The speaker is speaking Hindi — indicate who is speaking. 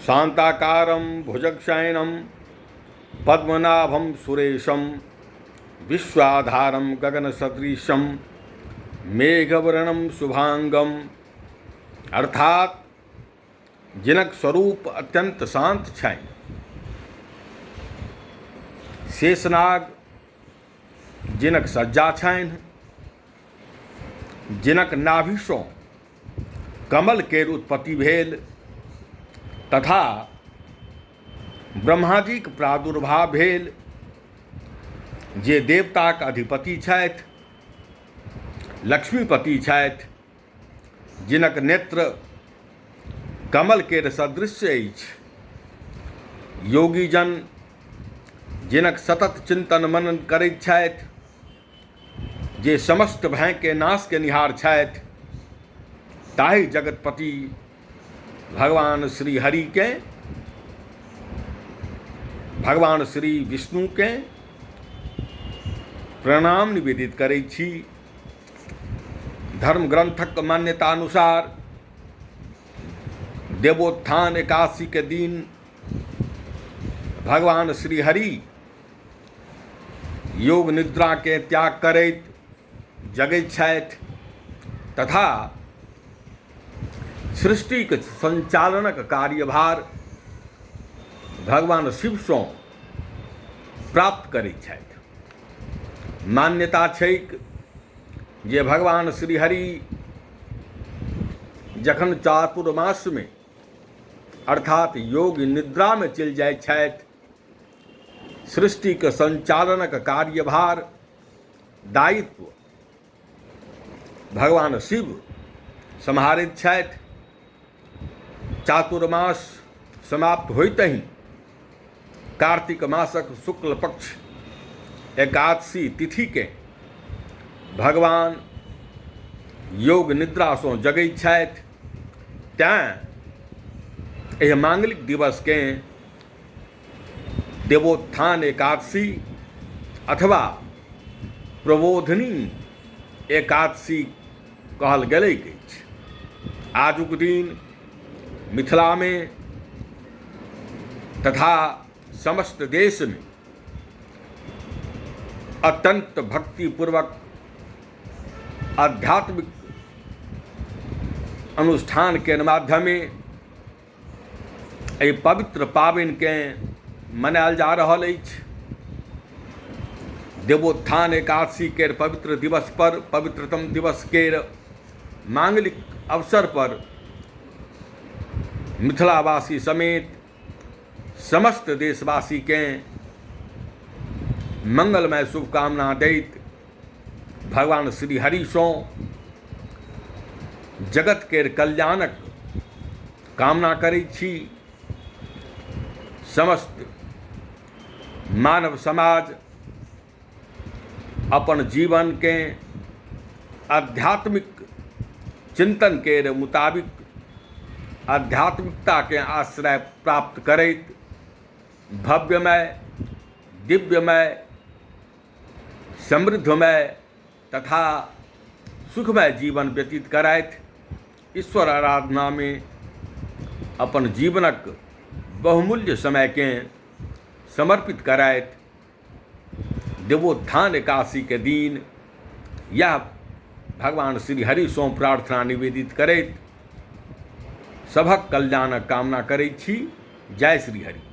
Speaker 1: शांताकारं भुजगशयनं पद्मनाभं सुरेशं विश्वाधारं गगनसदृशं मेघवर्णं शुभांगम। अर्थात जिनक स्वरूप अत्यंत शांत छाय। शेषनाग जिनक सज्जा छाइन, जिनक नाभिसों कमल के उत्पत्ति भेल तथा ब्रह्माजी के प्रादुर्भाव भेल, जे देवताक अधिपति छथि, लक्ष्मीपति छथि, जिनक नेत्र कमल के सदृश अछि। योगीजन जिनक सतत चिंतन मनन करैत छथि, जे समस्त भय के नाश के निहार छथि, ताहि जगतपति भगवान श्री हरि के, भगवान श्री विष्णु के प्रणाम निवेदित करैत छी। धर्म ग्रंथक मान्यता अनुसार देवोत्थान एकादशी के दिन भगवान श्री हरि योग निद्रा के त्याग करैत जगैत छथि तथा सृष्टि के संचालनक कार्यभार भगवान शिव सँ प्राप्त करैत छथि। मान्यता छैक जे भगवान श्री हरि जखन चातुर्मास में अर्थात योग निद्रा में चलि जाइत छथि, सृष्टि के संचालनक कार्यभार दायित्व भगवान शिव सम्हारैत छथि। चातुर्मास समाप्त होइतहि कार्तिक मासक शुक्ल पक्ष एकादशी तिथि के भगवान योग निद्रा सँ जगैत छथि। तैं एहि मांगलिक दिवस के देवोत्थान एकादशी अथवा प्रबोधनी एकादशी कहल गेलैक अछि। आजुक दिन मिथिला में तथा समस्त देश में अत्यंत भक्तिपूर्वक आध्यात्मिक अनुष्ठान के माध्यमे एहि पवित्र पाबनि के मनायल जा रहल अछि। देवोत्थान एकादशी के पवित्र दिवस पर, पवित्रतम दिवस के मांगलिक अवसर पर मिथिलावासी समेत समस्त देशवासी के मंगलमय शुभकामना दैत भगवान श्री हरि सँ जगत के कल्याणक कामना करैत छी। समस्त मानव समाज अपन जीवन के आध्यात्मिक चिंतन के मुताबिक आध्यात्मिकता के आश्रय प्राप्त करैत भव्यमय, दिव्यमय, समृद्धमय तथा सुखमय जीवन व्यतीत करैत ईश्वर आराधना में अपन जीवनक बहुमूल्य समय के समर्पित करैत देवोत्थान एकादशी के दिन यह भगवान श्री हरि सँ प्रार्थना निवेदित करैत सभक कल्याणक कामना करैत छी। जय श्री हरि।